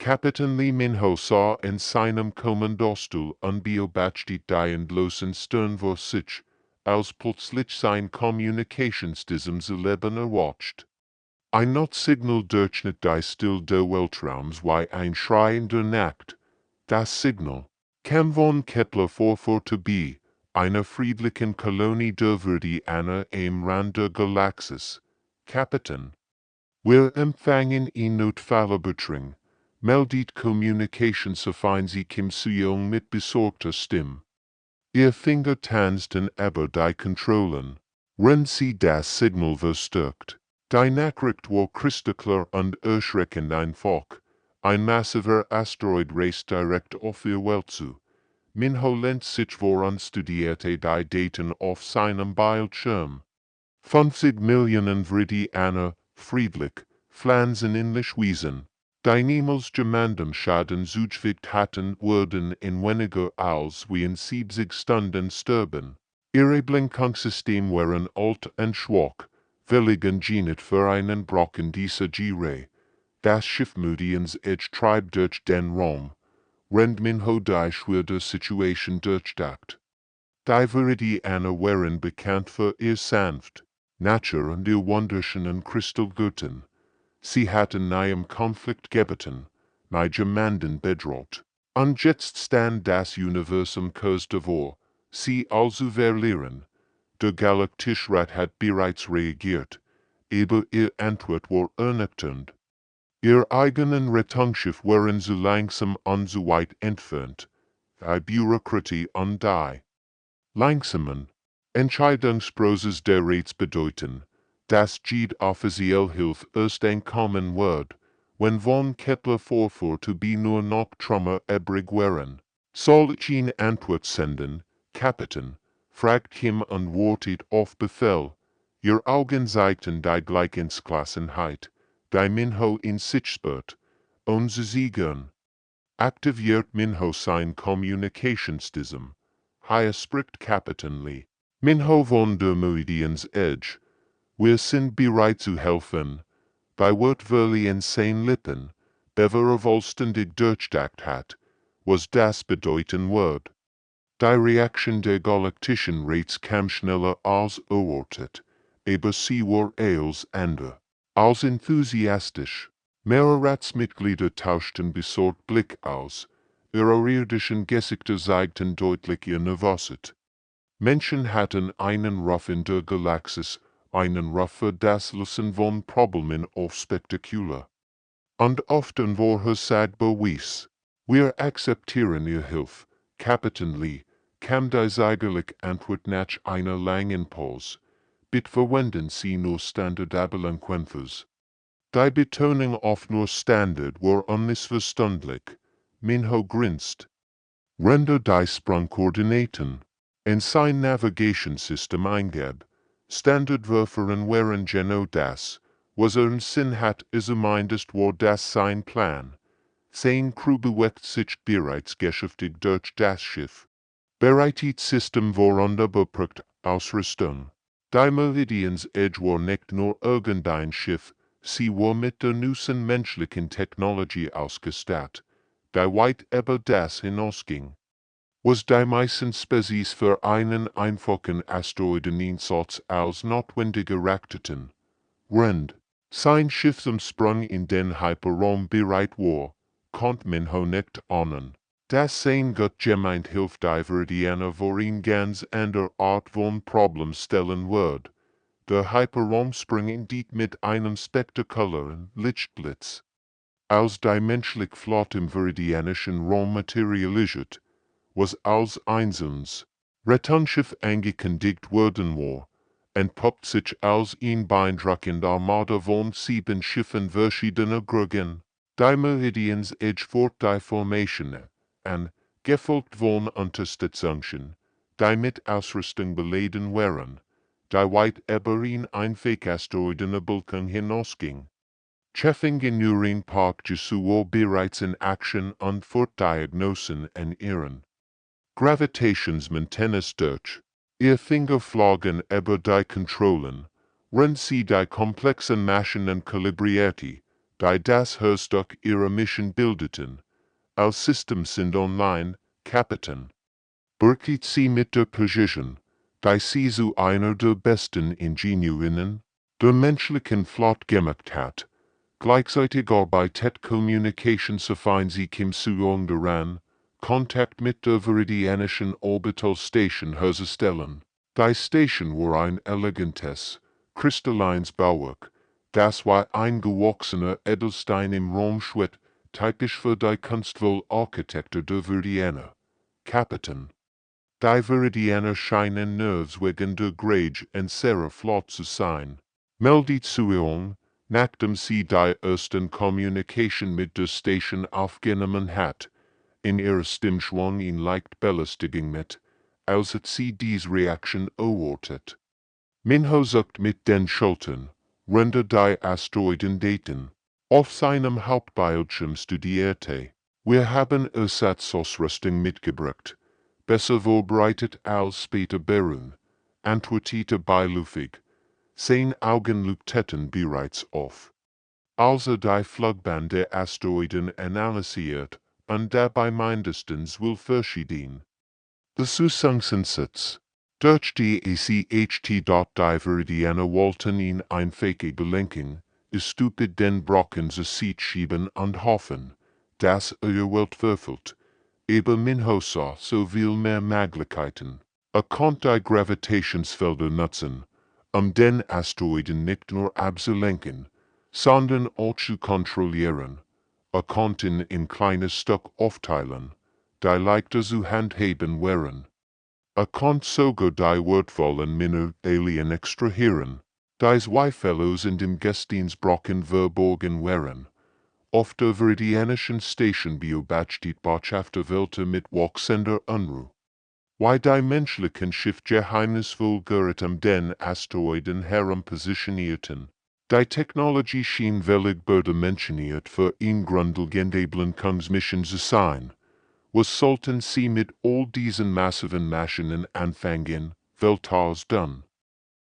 Kapiten Lee Minho saw in seinem Kommandostul unbeobachtet die Endlosen Stern vor sich, als plötzlich sein Kommunikationssystem zu leben erwacht. Ein Notsignal durchschnitt die Still der Weltraums wie ein Schrei in der Nacht. Das Signal kam von Kepler 442b, einer friedlichen Kolonie der Verdianer am Rand der Galaxis. Kapitän, wir empfangen in Notfallübertragung, meldet Kommunikationsvereinsicherung mit besorgter Stimme. Ihr Finger tanzten aber die Kontrollen. Wenn sie das Signal verstärkt. Die Nachricht war kristalklar und erschreckend einfach. Ein massiver Asteroid reist direkt auf ihr Welt zu. Minho lehnt sich vor und studierte die Daten auf seinem Bildschirm. 50 Millionen Veridianer, friedlich, pflanzen in Wiesen. Die niemals jemandem Schaden zugefügt hatten, würden in weniger als wie in 70 Stunden sterben. Ihre Blinkungssystem waren alt und schwach, willigen nicht für einen Brocken dieser Gire. Das Schiff Mudians Edge treibt durch den Raum. Rennt Minho die schwere Situation durchdacht. Die Veridianer waren bekannt für ihr sanft, Natur und ihr wunderschönen Kristallgürten. Sie hatten nie Konflikt gebeten, nie jemanden bedroht. Und jetzt stand das Universum kurz davor, sie also verlieren. Der Galaktische Rat hat bereits reagiert, aber ihr Antwort war ernüchternd. Ihr eigenen Rettungsschiff waren so langsam und so weit entfernt, die Bürokratie und die langsamen Entscheidungsprozess der Rats bedeuten, dass jede offizielle Hilfe erst einkommen wird, wenn von Kepler 442b nur noch Trümmer übrig wären. Soll ich eine Antwort senden, Kapitän? Fragt him und wartet auf Befehl. Ihr Augen zeigten die Gleichensglassenheit, die Minho in sich spürt, und sie siegern. Aktiviert Minho sein Kommunikationssystem. Hier spricht Kapitän Lee. Minho von der Meridians Edge. Wir sind bereit zu helfen. Bei Wort Verli in sein Lippen, bewer vollständig durchdacht hat, was das bedeuten wird. Die Reaktion der galaktischen Rats kam schneller als erwartet, aber sie war eils anders als enthusiastisch. Mehrere Ratsmitglieder tauschten besorgt Blick aus, ihre irdischen Gesichter zeigten deutlich ihr Nervosität. Menschen hatten einen Ruf in der Galaxis, einen Ruf für das Lösen von Problemen oft spektakulär. Und oft war es bewies. Wir akzeptieren ihr Hilfe, Kapitän Lee, kam die seigerliche Antwort nach einer langen Pause. Bitte verwenden Sie nur Standardabellenquenthers. Die Betonung auf nur Standard war unmissverständlich. Minho grinst. Render die Sprungkoordinaten in sein Navigationssystem eingab. Standardwürferen waren genau das, was in Sinn hat meintest war das sein Plan. Sein Crew bewegt sich bereits geschäftig durch das Schiff. Bereitet System war unterbeprüft Ausrüstung. Die Meridians Edge war nicht nur irgendein Schiff, sie war mit der neuesten menschlichen Technologie ausgestattet, die weit über das hinausging. Was die meisten Spezies für einen einfachen Asteroideneinsatz als notwendig erachteten. Rend sein Schiff zum Sprung in den Hyperraum bereit war, konnte Minho nicht ahnen. Das sein Gott gemeint hilft die Veridianer vor ihn ganz andere Art von Problem stellen wird. Der Hyperraum springen diet mit einem spektakulären Lichtblitz. Als die menschliche Flotte im Veridianischen Raum materialisiert, was als einzelnes Rettungsschiff angekündigt worden war, entpuppt sich als ein beeindruckende Armada von 7 Schiffen verschiedener Größen. Die Meridians Edge fort die Formation an, gefolgt von Unterstützungen, die mit Ausrüstung beladen waren, die weit über ihn Asteroidenbildung hinausging. Cheffing in Urin Park Jesu war bereits in Action und Fortdiagnosen an ihren Gravitationsmantennas durch. Ihr Finger flogen über die Kontrollen, wenn sie die komplexen Maschinen kalibrierte, die das Herstück ihrer Mission bildeten. Als System sind online, Kapitän. Berkit sie mit der Precision, die sie zu einer der besten Ingenieurinnen der menschlichen Flotte gemacht hat. Gleichzeitig arbeitet Communication Sci-Fi sie Kim daran, Kontakt mit der Veridianischen Orbital Station herzustellen. Die Station war ein elegantes, kristallines Bauwerk, das wie ein gewachsener Edelstein im Raum schwebt, typisch für die kunstvolle Architektur der Veridianer. Kapitän. Die Veridianer scheinen nerves wegen der Grage und sehr flott zu sein. Meldet Sueong, nachdem sie die ersten Communication mit der Station aufgenommen hat, in ihrer Stimmschwung ihn leicht Belästigung mit, als sie dies Reaction erwartet. Minho zuckt mit den Schultern, rennt die Asteroiden daten. Auf seinem Hauptbildschirm studierte. Wir haben Ersatzausrüstung mitgebracht. Besser vorbereitet als später Beruhen, antwortete beiläufig. 10 Augen leuchteten bereits auf. Als die Flugbahn der Asteroiden analysiert und dabei mindestens will verschieden. Der Zusatzensatz. Durch die ECHT. Die Veridianer wollten ihn einfähig belenken, ist stupid den Brocken zu Seed schieben und hoffen, dass Welt verfüllt. Aber Minho sah so viel mehr Möglichkeiten. Konnte die Gravitationsfelder nutzen, den Asteroiden nicht nur abzulenken, sondern auch zu kontrollieren. Konnte ihn in kleine Stück aufteilen, die leichter zu handhaben wären. Konnte sogar die wertvollen Mineralien extrahieren, die zweifellos in dem Gesteinsbrocken verborgen wären. Auf der Veridianischen Station beobachtet Botschafter Welter mit wachsender Unruhe. Wie die menschlichen Schiffe geheimnisvoll gerät den Asteroiden herum positionierten. Die Technologie schien völlig überdimensioniert für ihn grundlegende Belenkungsmission zu sein. Was sollten sie mit all diesen massiven Maschinen anfangen, Weltals dann?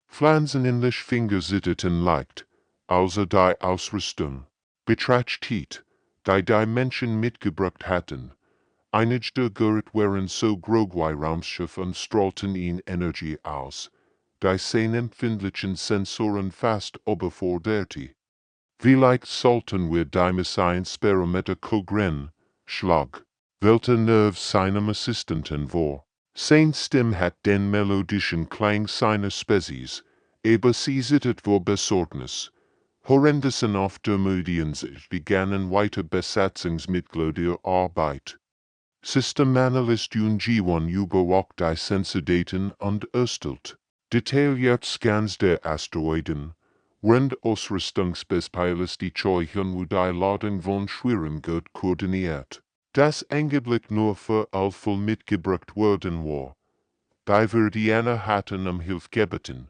Pflanzenähnlich Finger zitterten leicht, also die Ausrüstung betrachtet, die Menschen mitgebracht hatten. Einige der Gerät waren so groß wie Raumschiff und strahlten ihnen Energie aus, die sehempfindlichen Sensoren fast überforderte. Vielleicht sollten wir die Messiaen-Sperometer kogren, Schlag, welcher Nerv seinem Assistenten war. Seine Stimme hat den melodischen Klang seiner Spezies, aber sie zittert vor Besorgnis. Horrendessen auf der Mediensicht begannen weiter Besatzungsmitglieder der Arbeit. Systemanalyst G1 überwacht die Sensordaten und erstellt detailliert Scans der Asteroiden, während Ausrüstungsbespeilis die Zeugen und die Ladung von Schwerengurt koordiniert, das angeblich nur für Alpha mitgebracht worden war. Die Veridianer hatten Hilfe gebeten,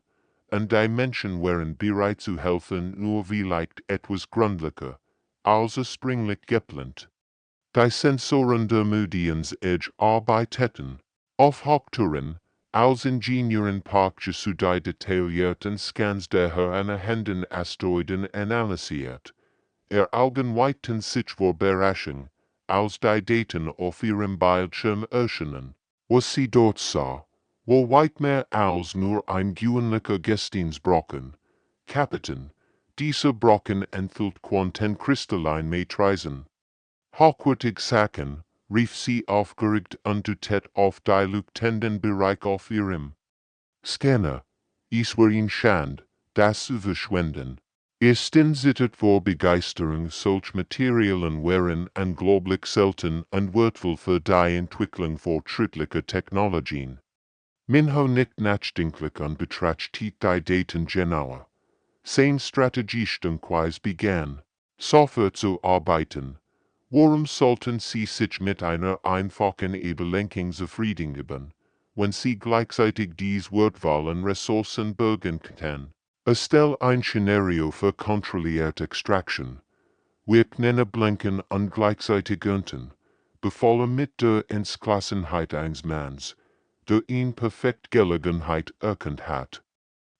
und die Menschen waren bereit zu helfen, nur vielleicht etwas gründlicher, als ursprünglich geplant. Die Sensoren der Mediens-Edge arbeiteten auf Hochtouren, als Ingenieuren praktisch zu die detaillierten Scans der herannahenden Asteroiden analysiert. Augen weiten sich vor Überraschung, als die Daten auf ihrem Bildschirm erschienen. Was sie dort sah, war weit mehr als nur ein gewöhnlicher Gesteinsbrocken. Kapitän, dieser Brocken enthüllt quantenkristallin Matrizen. Hochwertig Sachen, rief sie aufgeregt und deutet auf die leuchtenden Bereich auf ihrem Scanner. Es war ihnen Schand, das zu verschwenden. Ihr Sinn zittert vor Begeisterung, solch Materialien wären unglaublich selten und wertvoll für die Entwicklung fortschrittlicher Technologien. Minho nickt nachdenklich und betrachtet die Daten genauer. Seine Strategiestunkweise begann, Software zu arbeiten. Warum sollten sie sich mit einer einfachen Überlenkung zufrieden geben, wenn sie gleichzeitig dies wertvollen Ressourcen bergen kann? Erstell ein Szenario für kontrollierte Extraction. Wir können blinken und gleichzeitig ernten, befohlen mit der Entschlossenheit eines Manns, der ihn perfekt Gelegenheit erkannt hat.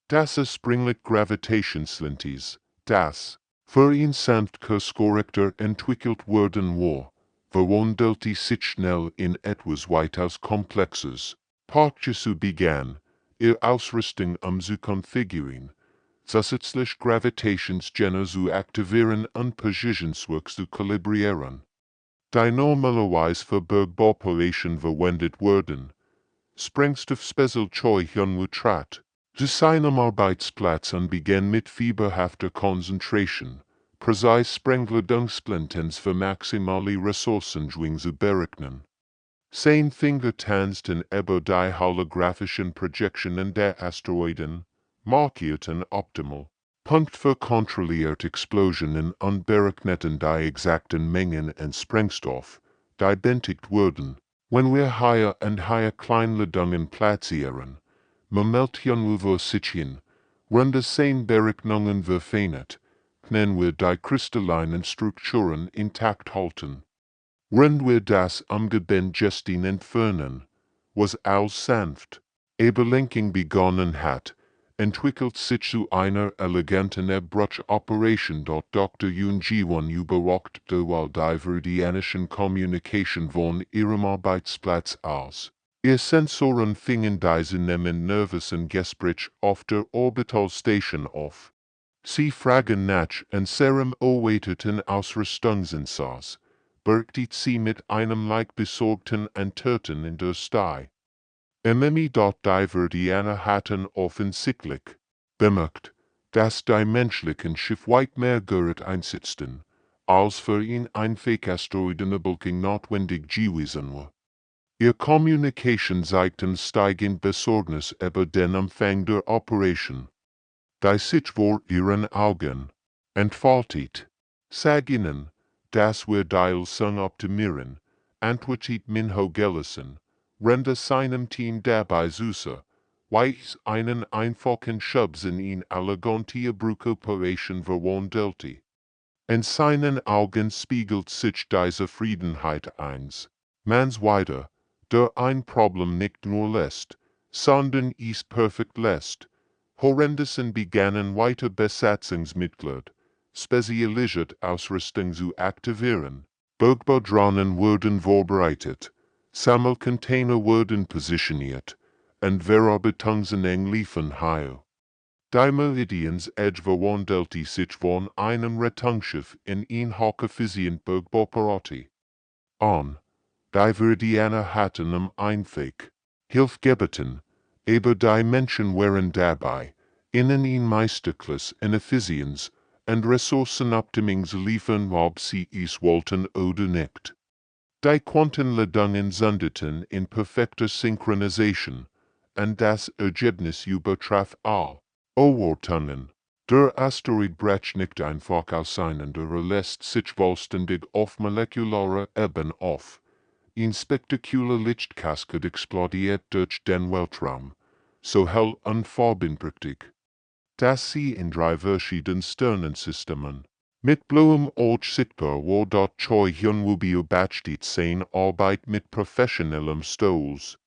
Das ist springlich Gravitationslintis, das Für ihn sanft entwickelt worden war, verwandelt sich schnell in etwas weitaus Komplexes. Parchesu begann, Ausrüstung zu konfigurieren, zusätzlich Gravitationsgene zu aktivieren und Positionswerk zu kalibrieren, die normalerweise für Bergbauoperationen verwendet wurden. Sprengstoffspecialzeugen trat zu seinem Arbeitsplatz und begann mit fieberhafter Konzentration, präzise Sprengladungsplantens für maximale Ressourcengewinnung zu berechnen. Sein Finger tanzten über die holographischen Projektionen der Asteroiden, markierten optimal. Punkt für kontrollierte Explosionen und berechneten die exakten Mengen an Sprengstoff, die benötigt wurden. Wenn wir higher und higher Kleinladungen platzieren, Momenten wir sich hin, runde sein Berechnungen verfeinert, können wir die kristallinen Strukturen intakt halten. Wenn wir das Umgebend Gestin entfernen, was als sanft, Eberlenkung begonnen hat, entwickelt sich zu einer eleganten Abbruchoperation dort Dr. Yunjiwan überwachte die verdianischen Kommunikation von ihrem Arbeitsplatz aus. Ihr Sensoren fingen diese nehmen nervösen Gespräch auf der Orbitalstation auf. Sie fragen nach und serem erweiterten Ausrüstungsinsatz, bergte sie mit einem leicht besorgten Entörten in der Stei. Ememi dort die Verdianer hatten offensichtlich bemerkt, dass die menschlichen Schiff weit mehr Gerät einsetzten, als für ihn ein Fake-Asteroidenbulking notwendig gewesen war. Ihr Kommunikation zeigten steigend Besorgnis über den Umfang der Operation. Die sich vor ihren Augen entfaltet, sagten, dass wir die optimieren, antwortet Minho Gellison, rende seinem Team dabei süße, weich einen einfachen Schubs in ihn elegante Bruchoperation verwandelte. In seinen Augen spiegelt sich diese Friedenheit eins. Mans weiter, der ein Problem nicht nur lässt, sondern ist perfekt lässt. Horrendussen begannen weiter Besatzungsmitglied, spezialisiert Ausrüstung zu aktivieren. Bergbaudrohnen wurden vorbereitet, Sammelcontainer wurden positioniert, und Verarbeitungen liefen heil. Die Meridians Edge verwandelte sich von einem Rettungsschiff in ein hocheffizient Bergbauapparat. On, die Verdianer hatten Einweg, Hilfe gebeten, aber die Menschen waren dabei, ihnen in Meisterklasse in Effizienz und Ressourcenoptimierung zu liefern, ob sie es wollten oder nicht. Die Quantenladungen sendeten in perfekter Synchronisation, und das Ergebnis übertraf all Erwartungen. Der Asteroid brach nicht einfach auseinander, lässt sich vollständig auf molekularer Ebene auf. Ein spektakulärer Lichtkaskade explodiert durch den Weltraum, so hell und farbenprächtig, dass sie in drei verschiedenen Sternensystemen mit blauem Auge sichtbar war. Dort Choi-Hyun beobachtet seine Arbeit mit professionellem Stolz.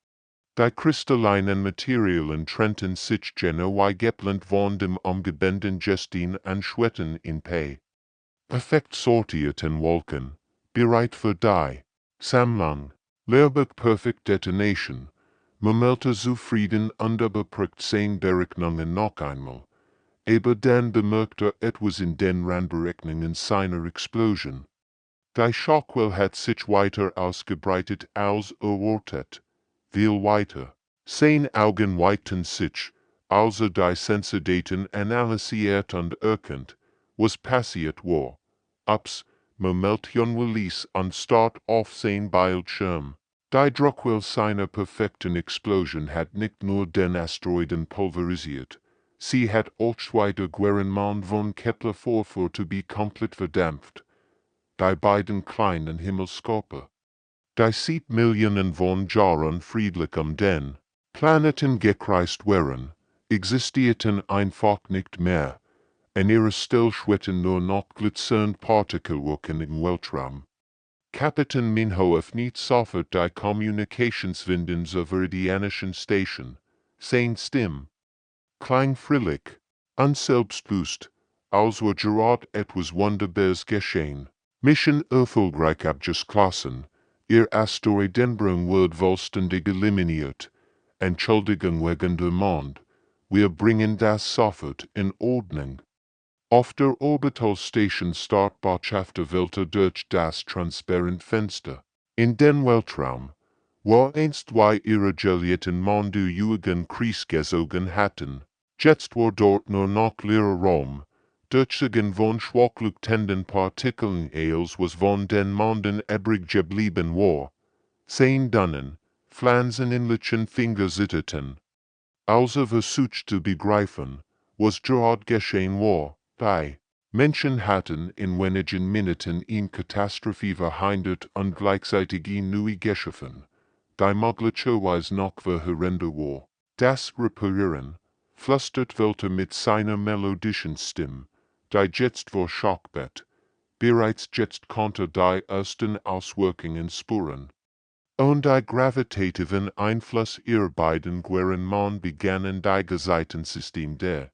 Die kristallinen Materialien trennten sich geplant von dem umgebenden Gestin und schwebten in perfekt sortierten Wolken, bereit für die Sammlung, Lehrbuch Perfect Detonation, Momelte zufrieden und überprüft sein Berechnungen noch einmal, aber dann bemerkte etwas in den Randberechnungen seiner Explosion. Die Schockwelle hat sich weiter ausgebreitet als erwartet, viel weiter. Sein Augen weiten sich, als die Sensordaten analysiert und erkennt, was passiert war. Ups, Momenten Release und Start auf sein Bildschirm. Die Druckwelle seiner perfekten Explosion hat nicht nur den Asteroiden pulverisiert, sie hat auch zwei der Guerenmann von Kepler vorführte be komplett verdampft. Die beiden kleinen Himmelskörper, die seit Millionen von Jahren friedlich den Planeten gekreist waren, existierten einfach nicht mehr, und ihre Stillschwitten nur noch glitzernd Partikelwolken im Weltraum. Kapitän Minho öffnet sofort die Kommunikationswinden zur Verdianischen Station, sein Stimme klang fröhlich, unselbstbewusst, als war Gerard etwas Wunderbares geschehen. Mission erfolgreich abgeschlossen. Ihr Asteroidenbrung wird vollständig eliminiert. Entschuldigung wegen der Mond. Wir bringen das sofort in Ordnung. Auf der Orbitalstation Startbotschafter Welter durch das transparent Fenster. In den Weltraum, wo einst zwei ihrer geliebten Monde Eugen Krieg gezogen hatten. Jetzt war dort nur noch leerer Raum. Durchsagen von schwachlugtenden Partikeln als was von den Monden übrig geblieben war. Sein Dunnen, Pflanzen in lichen Finger zitterten. Also versucht zu begreifen, was gerade geschehen war. Die Menschen hatten in wenigen Minuten in Katastrophe verhindert und gleichzeitig in neue geschaffen, die möglicherweise noch verheerender war. Das Reparieren, flüstert Welter mit seiner melodischen Stimme, die jetzt vor Schockbett, bereits jetzt konnte die ersten Auswirkungen spüren. Und die gravitativen Einfluss ihrer beiden Guerenmon begannen die Gezeitensystem der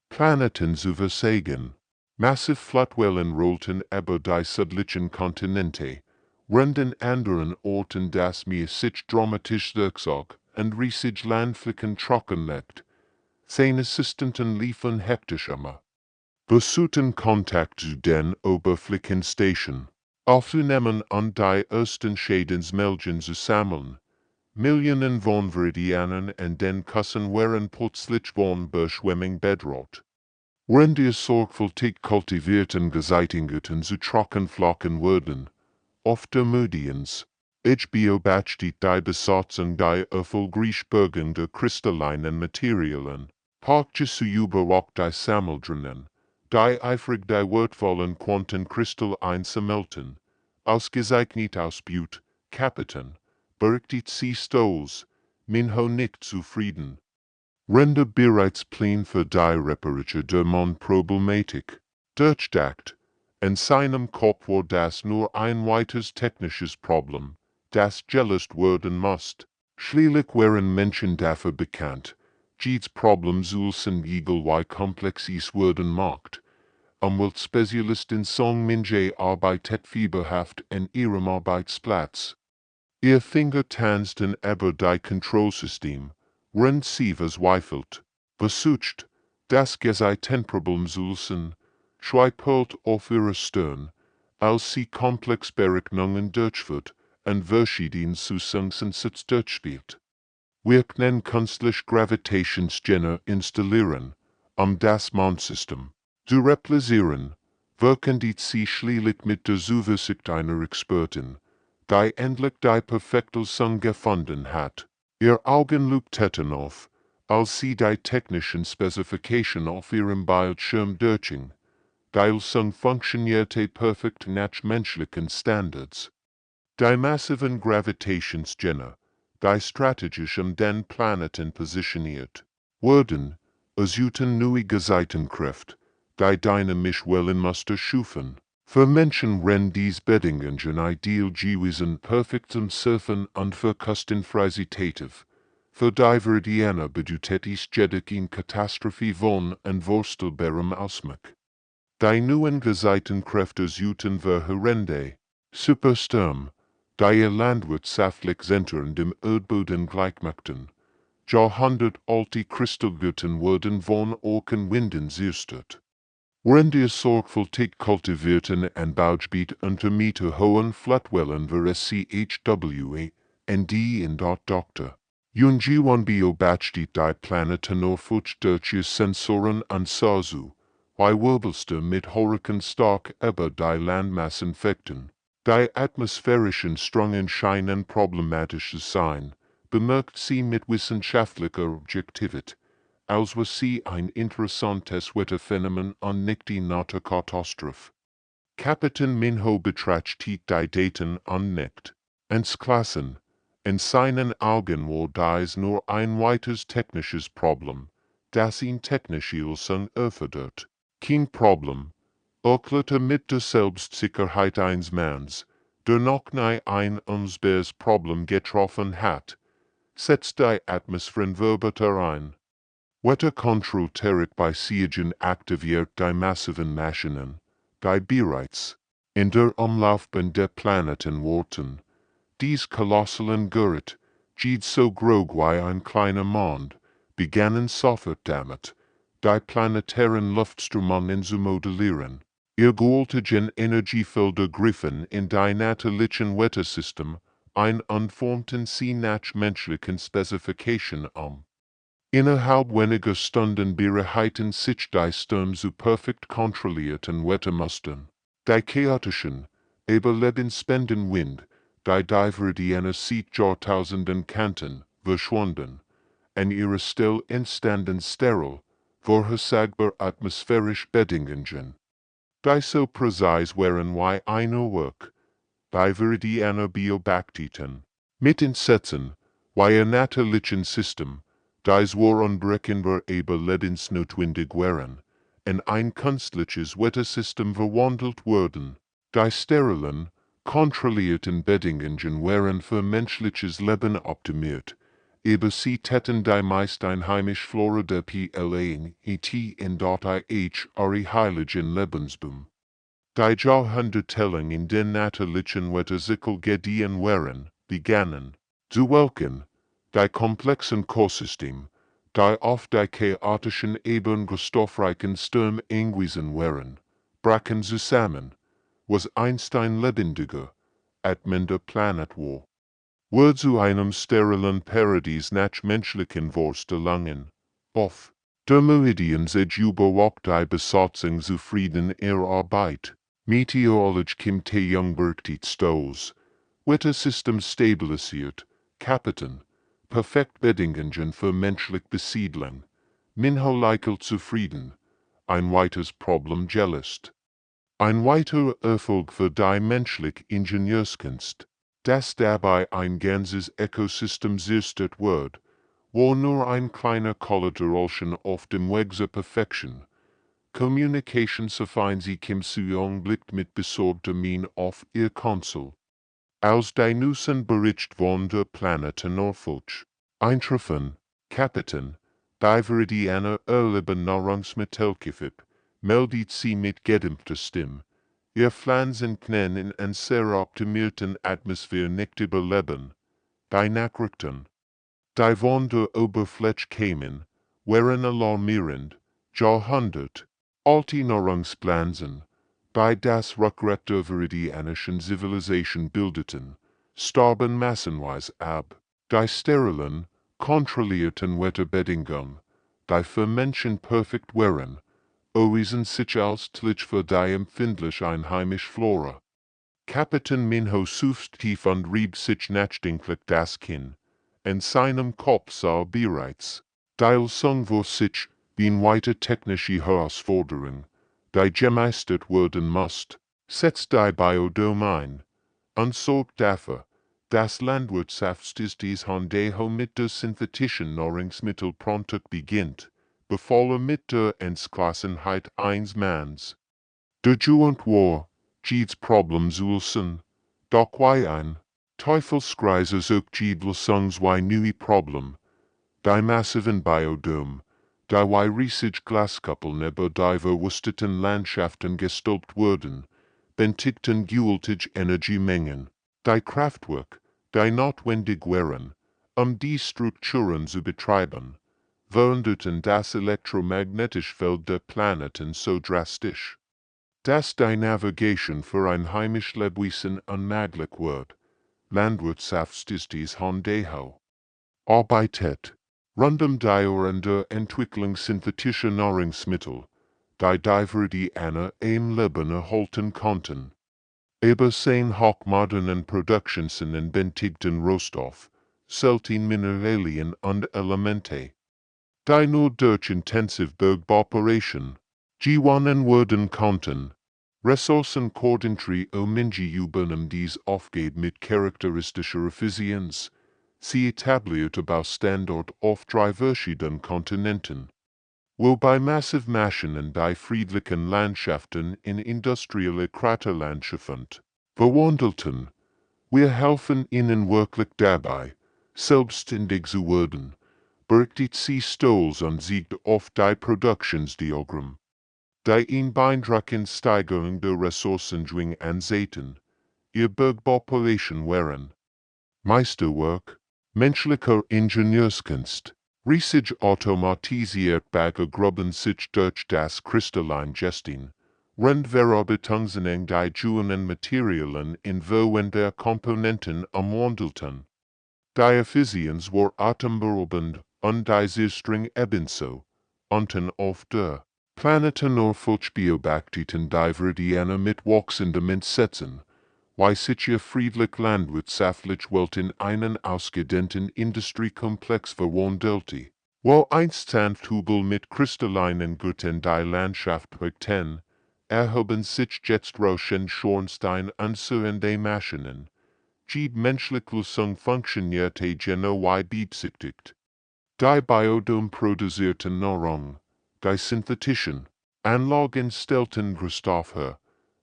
Planeten zu versagen. Massive Flottwellen rollten über die südlichen Kontinente, während anderen Orten das Meer sich dramatisch zurückzog und riesige Landflächen trockenlegte. Seine Assistenten liefen hektisch immer. Besuchten Kontakt zu den Oberflächenstation. Aufzunehmen und die ersten Schädensmeldungen zu sammeln. Millionen von Veridianern in den Küssen waren plötzlich von Überschwemmung bedroht. Wenn die sorgfältig kultivierten Gezeitengüten zu Trockenflocken wurden, oft ermüdens, ich beobachtete die Besatzung der erfolgreich bergender kristallinen Materialien, parkte zu überwacht die Sammeldrinnen, die eifrig die wertvollen Quantenkristalle einsammelten, ausgezeichnet aus Butte, Kapitän, berichtet sie stolz, Minho nicht zufrieden. Rende bereits Pläne für die Reparatur der Mondproblematik. Durchdacht. In seinem Kopf war das nur ein weiteres technisches Problem, das gelöst werden musste. Schließlich waren Menschen dafür bekannt, jedes Problem zulsen wie komplexes werden macht. Wird Spezialisten sagen Minje arbeitet fieberhaft in ihrem Arbeitsplatz. Ihr Finger tanzten über die Kontrollsystem, wenn sie verzweifelt, versucht, das Gezeitenproblem zu lösen, schweifelt auf ihrer Stirn, als sie komplex Berechnungen durchführt und verschiedene Zusammensätze durchspielt. Wir können künstliche Gravitationsgenner installieren, das Mondsystem zu replizieren, wirken die sie schließlich mit der Zuversicht einer Expertin, die endlich die perfekte Lösung gefunden hat. Ihr Augen leuchteten auf, als sie die technischen Spezifikationen auf ihrem Bildschirm durchging. Die Lösung funktionierte perfekt nach menschlichen Standards. Die massiven Gravitationsgenner, die strategisch den Planeten positioniert wurden, erhielten neue Gezeitenkräfte, die dynamisch Wellenmuster schufen. Für Menschen waren dies Bedingungen ideal gewesen perfekt zum Surfen und für kostenfreizitativ. Für die Veridianer bedeutet dies jedoch in Katastrophe von unvorstellbarem Ausmaß. Die neuen Gezeitenkräfte sollten verheerende, Supersturm, die ihr landwirtschaftlich Zentren dem Erdboden gleichmachten. Jahrhundertalte Kristallgüten wurden von Orkenwinden zerstört. Wenn die sorgfältig kultivierten Anbaugebiet unter meterhohen Flottwellen war CHWA, ND in Dr. Junjiwan beobachtet die Planeten nur durch ihre Sensoren und Sazu, weil Wirbelstürme mit Hurrikan stark über die Landmassen fechten. Die atmosphärischen Strömungen scheinen problematisch zu sein, bemerkt sie mit wissenschaftlicher Objektivität, als was sie ein interessantes Wetterphänomen und nicht die Naturkatastrophe. Kapitän Minho betrachtet die Daten und nickt. Klassen. In seinen Augen war dies nur ein weiteres technisches Problem, das ihn technische Lösung erfordert. Kein Problem, erklärte mit der Selbstsicherheit eines Manns, der noch nie ein unseres Problem getroffen hat, setzt die Atmosphärenwörter ein. Wetterkontrollterrick bei Siegen aktiviert die massiven Maschinen, die bereits in der Umlaufbahn der Planeten warten. Dies kolossalen Gerät, geht so groß wie ein kleiner Mond, begannen sofort damit, die planetaren Luftströmungen zu modellieren. Ihr gewaltigen Energiefelder griffen in die natürlichen Wettersystem ein und formten sie nach menschlichen Spezifikationen Innerhalb weniger Stunden bereiten sich die Stürme zu perfekt kontrollierten Wettermustern. Die chaotischen, aber lebensspendenden Wind, die seit Jahrtausenden kannten, verschwanden. An ihrer Stelle entstanden steril, vorhersagbar atmosphärische Bedingungen. Die so präzise waren wie eine Work, die einer Biobaktiten. Mit Entsetzen, wie ein natürlichen System, dies war unberechenbar aber lebensnotwendig waren, in ein künstliches Wettersystem verwandelt wurden. Die sterilen, kontrollierten Bedingungen waren für menschliches Leben optimiert, aber sie täten die meist einheimische Flora der Planeten in dort ihre heiligen Lebensbaum. Die Jahrhundertelang in den natürlichen Wetterzykel gediehen waren, begannen, zu welchen, die komplexen Kosystem, die auf die chaotischen Ebenen stoffreichen Stürme angewiesen waren, brachen zusammen, was einst ein lebendiger, atmender Planet war. Wurde zu einem sterilen Paradies nach menschlichen Vorstellungen, auf der Meridian sich überhaupt die Besatzung zufrieden ihrer Arbeit. Meteorologisch kommt Jungbert Stoß, Wettersystem stabilisiert, Kapiten, perfekt Bedingungen für menschliche Besiedlung, Minholeikel zufrieden, ein weiteres Problem gelöst. Ein weiterer Erfolg für die menschliche Ingenieurskunst, dass dabei ein ganzes Ökosystem zerstört wird, wo nur ein kleiner Kollateralschaden auf dem Weg zur Perfektion. Communication Sci-Fi sie kim Suong blickt mit besorgter Mien auf ihr Konsul. Als die Nussen Bericht von der Planeten Norfolk eintreffen, Kapitän, die einer erleben Nahrungsmittelkifip, meldet sie mit gedämpfter Stimme. Ihr Pflanzen können in einer sehr optimierten Atmosphäre nicht überleben. Die Nachrichten, die von der Oberfläche kämen, waren alarmierend. Jahrhundert, alte Nahrungspflanzen, die das Rückgrat der viridianischen Zivilisation bildeten, starben massenweise ab. Die sterilen, kontrollierten Wetterbedingungen, die für Menschen perfekt waren, erwiesen sich als tödlich für die empfindlich einheimische Flora. Kapitän Minho sucht tief und rieb sich nachdenklich das Kinn. In seinem Kopf sah bereits, die Lösung für sich, wie eine weite technische Herausforderung, die gemeistert werden muss, setzt die Biodom ein, und sorgt dafür, dass Landwirtschaftssystem Hondeho mit der synthetischen Nahrungsmittelproduktion beginnt, bevor mit der Entschlossenheit eines Manns. Der Juend war, jedes Problem zu lösen, doch wie ein Teufelskreise sucht jede Lösungs wie neue Problem, die massiven Biodom, die wie riesige Glaskuppeln über die verwüsteten Landschaften gestülpt wurden, benötigten gewaltige Energiemengen. Die Kraftwerke, die notwendig waren, die Strukturen zu betreiben, veränderten das elektromagnetische Feld der Planeten so drastisch, dass die Navigation für ein heimisch Lebewesen unmöglich wird. Landwirtschaftssystem Hondeho arbeitet rund die an der Entwicklung synthetischer Nahrungsmittel, die einer im Leben erhalten konnten. Aber sein hochmodernen Produktionen benötigten Rohstoff, selten Mineralien und Elemente, die nur durch intensive Bergbauoperation gewonnen werden konnten. Ressourcenkoordinatrie Minji übernahm dies aufgeht mit charakteristischer Effizienz. Sie etablierte Baustandort auf 3 verschiedenen Kontinenten. Wobei massive Maschinen die friedlichen Landschaften in industrielle Kraterlandschaften verwandelten. Wir helfen ihnen wirklich dabei, selbstständig zu werden, bergt sie stolz und siegt auf die Produktionsdiagramm. Die in beeindruckend steigernde Ressourcendwang ansehen, ihr Bergpopulation wären. Meisterwerk, menschlicher Ingenieurskunst, riesig automatisiert Baggergruppen sich durch das Kristalline Gestin, Rundverarbeitungseng die Juenen Materialien in Verwen der Komponenten umwandelten. Die Effizienz war atemberaubend und die Zerstörung ebenso, unten auf der Planeten Beobachteten die Verdianer mit wachsendem Entsetzen, weil sich ihr friedlich landwirtschaftlich Welt in einen ausgedehnten Industriekomplex verwandelte, wo einst Sandhügel mit kristallinen Gürteln die Landschaft prägten, erhoben sich jetzt rauschend Schornstein anzuhende Maschinen, die Menschlichung funktionierte genau wie beabsichtigt. Die Biodom produzierten Nahrung, die synthetischen Anlagen stellten Rohstoff her,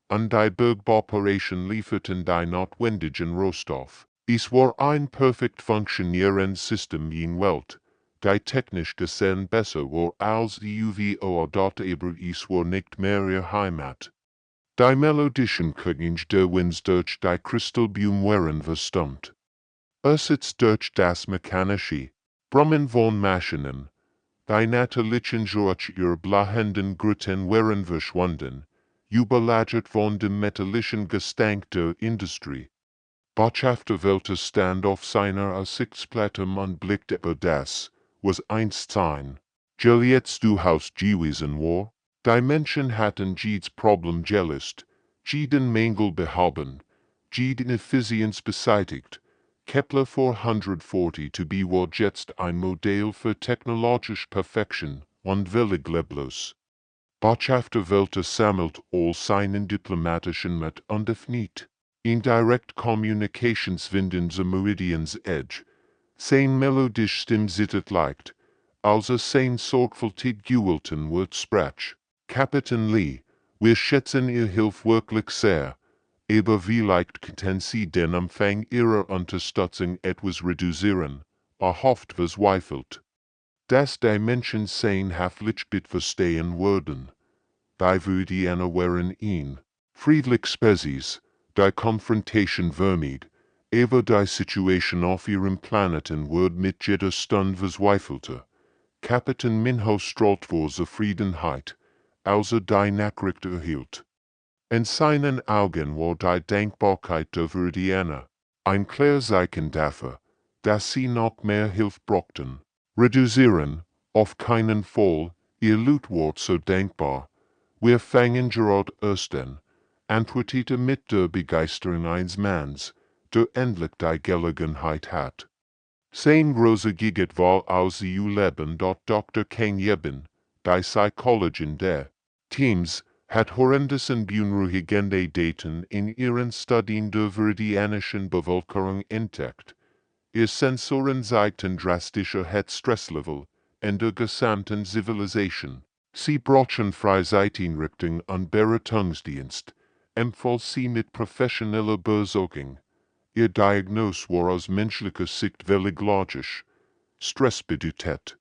und die Bergboperation lieferten die notwendigen Rohstoff. Es war ein perfekt funktionierendes System in Welt, die technisch gesehen besser war als die UVO, aber es war nicht mehr ihr Heimat. Die melodischen Klänge der Winds durch die Kristallblumen waren verstummt. Ersetzt durch das mechanische Brummen von Maschinen. Die natürlichen durch ihr blahenden Gürteln waren verschwunden, überlagert von dem metallischen Gestank der Industrie. Botschafter Welter stand auf seiner Aussichtsplattform und blickt über das, was einst sein jetzt du Haus gewesen war. Die Menschen hatten jedes Problem gelöst, jeden Mängel behoben, jeden Effizienz beseitigt. Kepler 440 to be war jetzt ein Modell für technologische Perfektion und völlig leblos. Botschafter Welter sammelt all seinen diplomatischen Macht und definiert in Direct Communications winden ze Meridians Edge, sein melodisch Stimm sittet leicht, also sein sorgfältig gewählten Wortsprach. Kapitän Lee, wir schätzen Ihr Hilfe wirklich sehr, aber vielleicht könnten Sie den Umfang Ihrer Unterstützung etwas reduzieren, hofft verzweifelt. Dass die Menschen sein Haftlichkeit verstehen würden. Die Verdianer waren ihn, friedlich Spezies, die Konfrontation vermied, aber die Situation auf ihrem Planeten wird mit jeder Stunde verzweifelter. Kapitän Minho strahlt vor Zufriedenheit, als die Nachricht erhielt. In seinen Augen war die Dankbarkeit der Verdianer ein Klarzeichen dafür, dass sie noch mehr Hilfe brauchten. Reduzieren, auf keinen Fall, ihr Lut war so dankbar. Wir fangen gerade erst an, antwortete mit der Begeisterung eines Manns, der endlich die Gelegenheit hat. Sein großer Giget war aus EU Leben dort Dr. King Yeben, die Psychologin der Teams, hat horrendosen beunruhigende Daten in ihren Studien der verdianischen Bevölkerung entdeckt. Ihr Sensoren zeigten drastische Stresslevel in der gesamten Zivilisation. Sie brauchen Freizeiteinrichtung und Beratungsdienst, empfahl sie mit professioneller Besorgung. Ihr Diagnose war aus menschlicher Sicht völlig logisch. Stress bedeutet,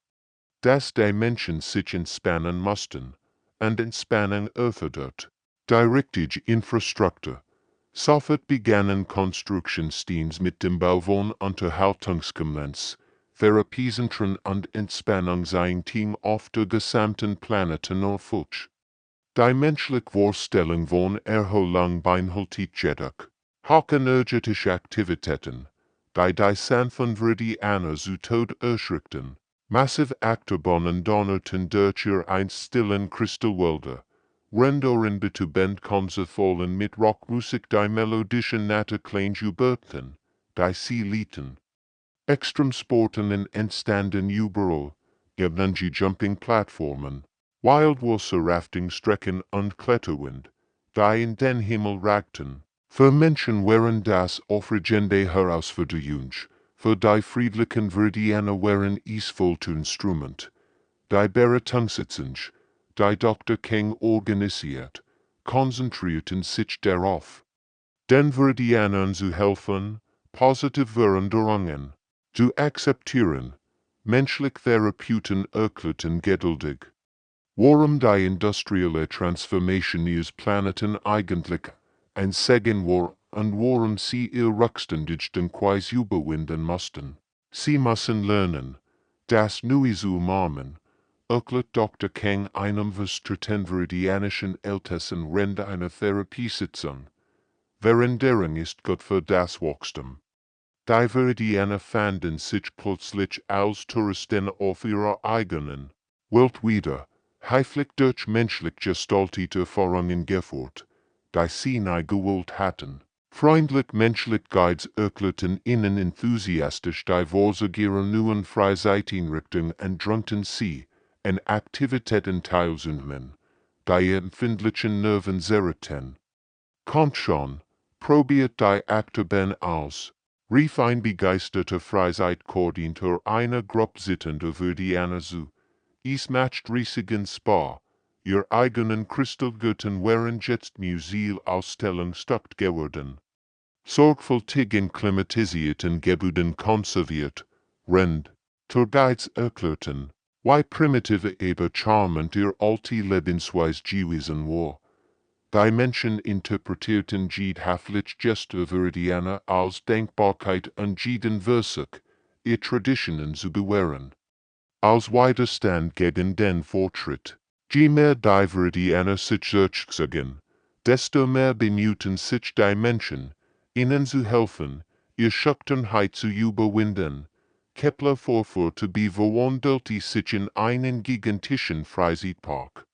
dass die Menschen sich entspannen mussten, und Entspannung erfordert die richtige Infrastruktur. Sofort begannen Konstruktionsteams mit dem Bau von Unterhaltungskommens, Therapiezentren und Entspannungseinteam auf der gesamten Planeten erfüllt. Die menschliche Vorstellung von Erholung beinhaltet jedoch hochenergetische Aktivitäten, die sanften Verdianer zu Tod erschreckten. Massive Achterbahnen donnerten durch ihr einst stillen Kristallwälder. Rendoren betubend konservollen mit Rockmusik die melodischen Natterklänge überten, die sie lieten. Extremsporten entstanden überall, Bungee-Jumping-Plattformen, Wildwasser-Rafting-Strecken und Kletterwind, die in den Himmel ragten. Für Menschen waren das aufregende Herausforderung, für die friedlichen Verdianer waren es Instrument. Die Beratungssitzung, die Dr. King organisiert, konzentrierten sich darauf, den Verdianern zu helfen, positive Veränderungen zu akzeptieren, menschlich Therapeuten erklärten geduldig. Warum die industrielle Transformation ihres Planeten eigentlich ein Segen war und warum sie ihr Rückständigsten quasi überwinden mussten. Sie müssen lernen, das Neue zu umarmen, erklärt Dr. Kang einem verstrittenviridianischen ältesten Rende einer Therapiesitzung. Veränderung ist gut für das Wachstum. Die Viridianer fanden sich plötzlich als Touristen auf ihrer eigenen Welt wieder, heimlich durch menschlich gestaltete Erfahrungen geführt, die sie nie gewollt hatten. Freundlich menschlich Guides erklärten ihnen enthusiastisch die Vorsage ihrer neuen Freizeiteinrichtung und drängten sie, an Aktivitäten teilzunehmen, die ihr empfindlichen Nerven zerrten. Kommt schon, probiert die Achterbahn aus, rief ein begeisterter Freizeitkoordinator einer Gruppe sitzender Verdianer zu. Es macht riesigen Spaß. Ihr eigenen Kristallgötten wären jetzt Museelausstellung statt geworden. Sorgfältig in klimatisierten Gebäuden konserviert, Rend, zur Guides erklärten, wie primitive aber charmant ihr alte Lebensweise gewesen war. Die Menschen interpretierten jede Haflich Geste Veridianer als Dankbarkeit und jeden Versuch, ihr Traditionen zu bewahren. Als Widerstand gegen den Fortschritt. Je mehr die Veridianer sich zurückzogen, desto mehr bemühten sich die Menschen, ihnen zu helfen, ihr Schüchternheit zu überwinden. Kepler vorführte bewunderte sich in einen gigantischen Freizeitpark.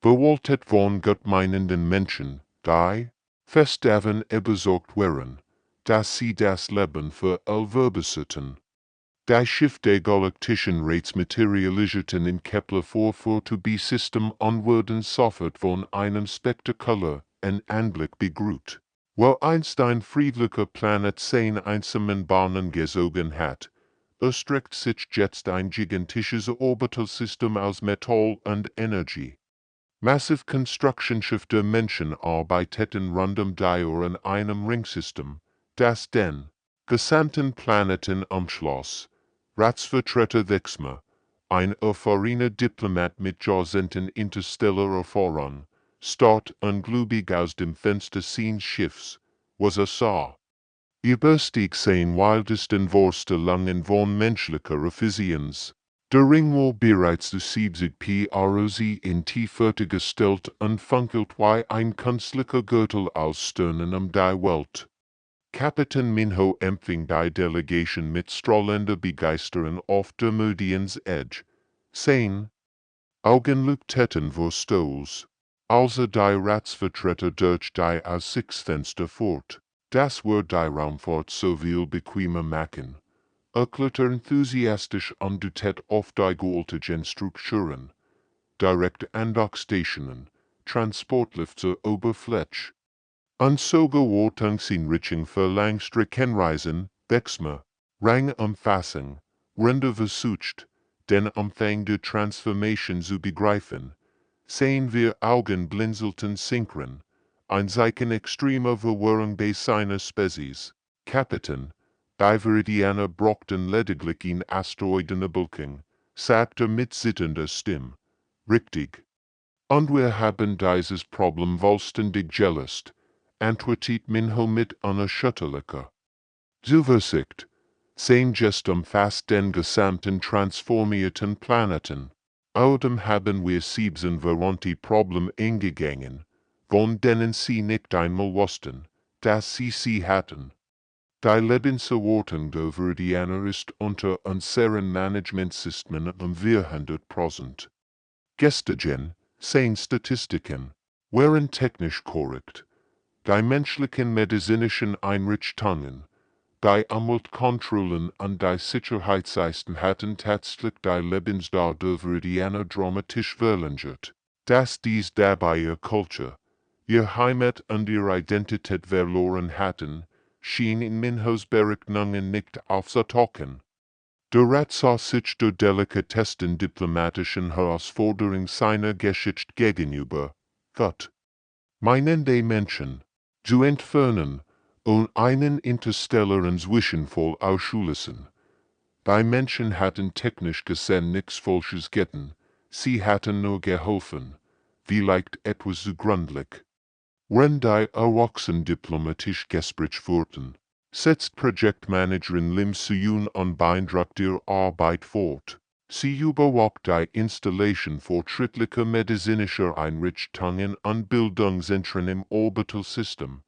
Bewaltet von gottmeinenden Menschen, die fest davon überzeugt waren, dass sie das Leben für allverbesitten. Die Schiff der Galaktischen Rates materialisierten in Kepler vorführte System und wurden sofort von einem spektakulär Anblick begrüßt. Wo Einstein friedlicher Planet seine einsamen Bahnen gezogen hat, erstreckt sich jetzt ein gigantisches Orbitalsystem aus Metall und Energie. Massive Construction Schiff der Menschen arbeiteten rund die Uhr in einem Ringsystem, das den gesamten Planeten umschloss. Ratsvertreter Wechsmer, ein erfahrener Diplomat mit Jahrzehnten interstellarer Erfahrung, starrt ungläubig aus dem Fenster seines Schiffs, was sah. Überstieg sein wildesten Vorstellungen von menschlicher Effizienz. Der Ring war bereits zu 70 PROZ in Tiefe gestellt und funkelt wie ein künstlicher Gürtel aus Sternen die Welt. Kapitän Minho empfing die Delegation mit strahlender Begeisterung auf der Meridians Edge. Sein Augen leuchteten vor Stolz, als die Ratsvertreter durch die Aussichtsfenster fort. Das war die Raumfahrt so viel bequemer machen, erklärte enthusiastisch und dutet auf die gewaltigen Strukturen, direkte Andockstationen, Transportlifte Oberfläche. Und so geworden in Richtung für Langstreckenreisen, Wechsmer, Rangumfassung, Rende versucht, den Umfang der Transformation zu begreifen, sehen wir Augen blinzelten synchron, ein Zeichen extremer Verwirrung bei seiner Spezies. Kapitän, die Veridianer brauchten lediglich in Asteroidenbelkung, sagte mit zitternder Stimme. Richtig. Und wir haben dieses Problem vollständig gelöst, antwortet Minho mit unerschütterlicher Zuversicht. Sein Gest umfasst den gesamten transformierten Planeten. Außerdem haben wir 7 Varianten Problem eingegangen, von denen sie nicht einmal wussten, dass sie hatten. Die Lebenserwartung der Veridianer ist unter unseren Managementsystemen 400%. Gestern, sein Statistiken, waren technisch korrekt. Die menschlichen medizinischen Einrichtungen, die Umweltkontrollen und die Sicherheitseisten hatten tatsächlich die Lebensdauer der Veridianer dramatisch verlängert. Dass dies dabei ihr Kultur, ihr Heimat und ihre Identität verloren hatten, schien in Minhos Berechnungen nicht aufzutauchen. Der Rat sah sich der delikatesten diplomatischen Herausforderung seiner Geschichte gegenüber. Gott meinen die Menschen zu entfernen und einen interstellaren Zwischenfall ausschließen. Die Menschen hatten technisch gesehen nichts Falsches getan, sie hatten nur geholfen, vielleicht etwas zu gründlich. Wenn die Erwachsenen diplomatisch Gespräch wurden, setzt Projektmanagerin Lim Soo-yoon und beeindruckt ihre Arbeit fort. Sie überwacht die Installation fortschrittlicher medizinischer Einrichtungen und Bildungszentren im Orbitalsystem.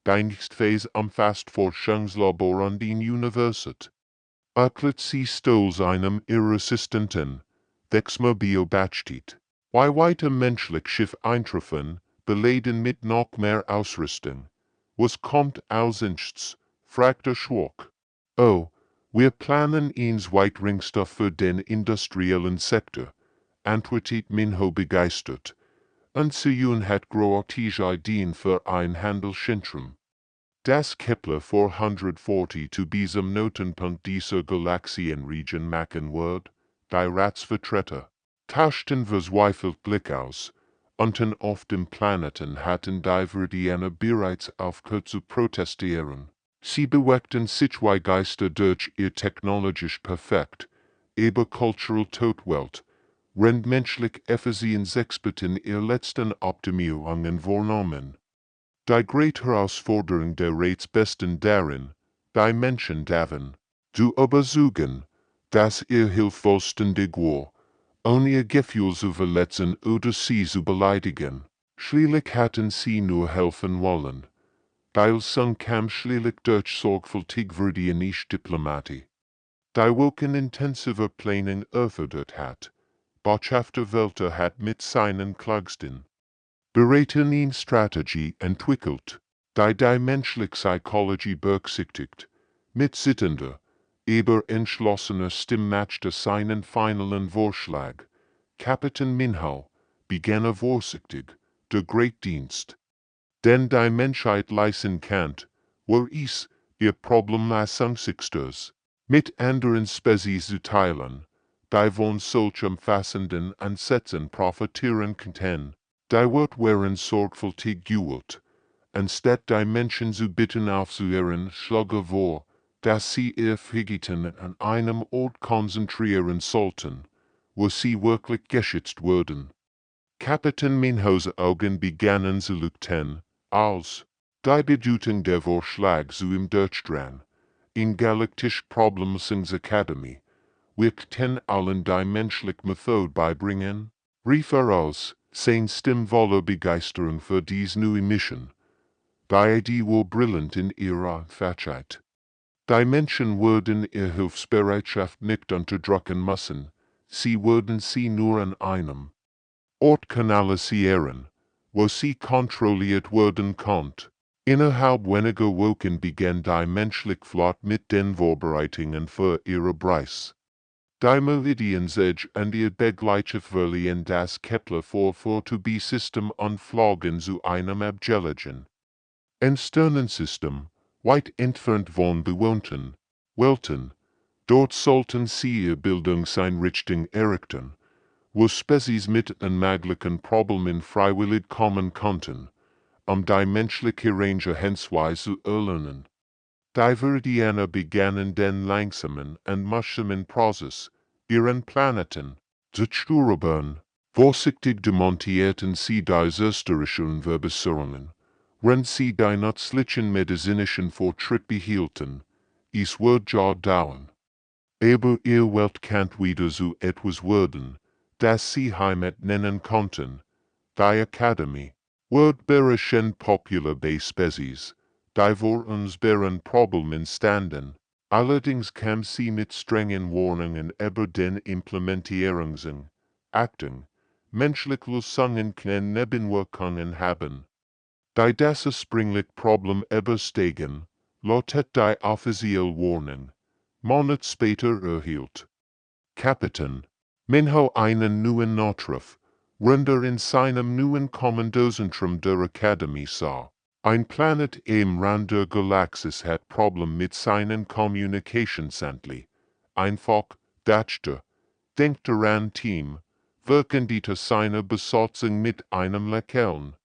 Die nächste umfasst Forschungslabor an den Universität. Erklärt sie stolz einem ihrer Assistenten, Mobil Bachtit. Wie weiter menschlich Schiff eintreffen, beladen mit noch mehr Ausrüstung. Was kommt als nächstes? Fragte Schwach. Oh, wir planen eins weiteringster für den industriellen Sektor, antwortet Minho begeistert. Und Soo-yoon hat großartige Ideen für ein Handelszentrum. Das Kepler 440 zu diesem Knotenpunkt dieser Galaxienregion machen wird, die Ratsvertreter tauschten verzweifelt Blick aus, unten auf dem Planeten hatten die Verdianer bereits aufgehört zu protestieren. Sie bewegten sich wie Geister durch ihr technologisch perfekt, aber cultural Todwelt, während menschlich Effizienzexperten ihr letzten Optimierungen vornahmen. Die große Herausforderung der Rates besten darin, die Menschen daven, zu überzeugen, dass ihr hilfvollständig war, ohne ihr Gefühl zu verletzen oder sie zu beleidigen. Schließlich hatten sie nur helfen wollen. Teilsung kam schließlich durch sorgfältig Diplomatie. Die Woken intensiver Planning erfordert hat. Botschafter Welter hat mit seinen Klagsten beraten in Strategie entwickelt, die menschliche Psychologie berücksichtigt, mit sittender, aber entschlossener Stimme machte seinen finalen Vorschlag. Kapitän Minho, begann vorsichtig, der Greatdienst. Denn die Menschheit leisten kann, wo es ihr Problemlösungssixters mit anderen Spezies zu teilen, die von solch umfassenden Ansätzen profitieren könnten. Die wird wären sorgfältig gewählt, anstatt die Menschen zu bitten aufzuhören, schlage vor, dass sie ihr Vergehen an einem Ort konzentrieren sollten, wo sie wirklich geschützt würden. Kapitän Minhos Augen begannen zu leuchten, als die Bedeutung der Vorschlag zu ihm durchdrang. In Galaktische Problemlösungsakademie, wirkten allen die menschliche Methode beibringen, rief aus, sein Stimme voller Begeisterung für dies neue Mission. Die Idee war brillant in ihrer Einfachheit. Die Menschen würden ihre Hilfsbereitschaft nicht unterdrücken müssen, sie würden sie nur an einem Ort kanalisieren, wo sie kontrolliert werden konnte. Innerhalb weniger Wochen begann die menschliche Flotte mit den Vorbereitungen für ihre Reise. Die Meridian-Edge und ihr Begleiter verliehen das Kepler 440b-System und flogen zu einem abgelegen Sternensystem, weit entfernt von bewohnten Welten. Dort sollten sie ihr Bildungseinrichtung errichten, wo Spezies mit unmöglichen Problemen freiwillig kommen konnten, die menschliche Herangehensweise zu erlernen. Die Verdianer begannen den langsamen und mühsamen Prozess, ihren Planeten zu zerstören. Vorsichtig demontierten sie die österreichischen Verbesserungen, während sie die nützlichen medizinischen Fortschritt behielten. Es wird ja dauern. Aber ihr Welt kann wieder so etwas werden, das sie Heimat nennen konnten. Die Akademie wird bereits popular bei Spezies, die vor uns bären Problemen standen. Allerdings kam sie mit strengen Warnungen über den Implementierungen. Achtung, menschliche Lösungen können Nebenwirkungen haben. Die das ursprüngliche Problem übersteigen, lautet die offizielle Warnung. Monat später erhielt Kapitän Minho einen neuen Notruf, Render in seinem neuen Kommandozentrum der Akademie sah. Ein Planet am Rand der Galaxis hat Problem mit seinen Kommunikationsantli. Einfach, dachte, denkt daran Team, wirken die seine Besatzung mit einem Lächeln.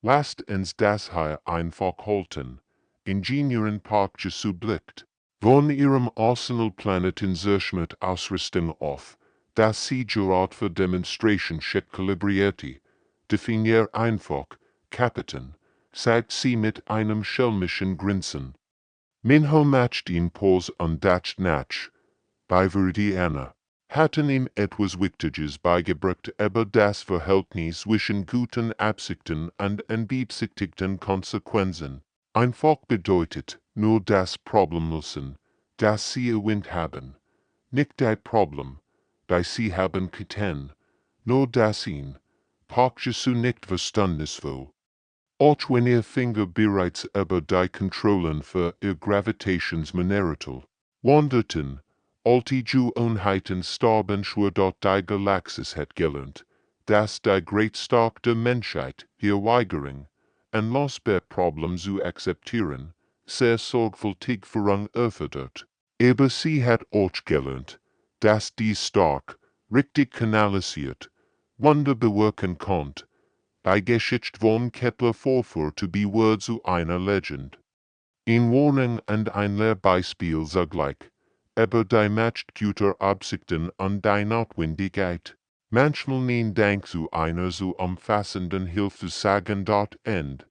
Lasst uns das hier einfach halten. Ingenieurin Park Jesu blickt Von ihrem Arsenalplanet in mit Ausrüstung auf, das sie gerade für Demonstration kalibrierte, definier einfach, Kapitän, sagt sie mit einem schelmischen Grinsen. Minho matcht ihn pos und dacht nach, bei Verdiana, hatten ihm etwas Wichtiges beigebracht über das Verhältnis zwischen guten Absichten und unbeabsichtigten Konsequenzen. Einfach bedeutet nur das Problem lösen, das sie erwähnt haben. Nicht das Problem, das sie haben getan, nur das ihn, praktisch nicht verstandesvoll. Auch wenn ihr Finger bereits über die Kontrollen für ihr Gravitationsmineratel wanderten, alte Gewohnheiten starben schwur dort die Galaxis hat gelernt, dass die Greatstark der Menschheit hier Weigerung, ein Losbett-Problem zu akzeptieren, sehr sorgfältig verunöffert. Aber sie hat auch gelernt, dass die Stark, richtig kanalisiert, Wunder bewirken konnt, bei Geschichte von Kepler vorfuhr to be Word zu einer Legend. In Warnung und ein Lehrbeispiel zugleich, über die Machtguter Absichten und die Notwendigkeit, manchmal nein Dank zu einer so umfassenden Hilfe sagen dort End,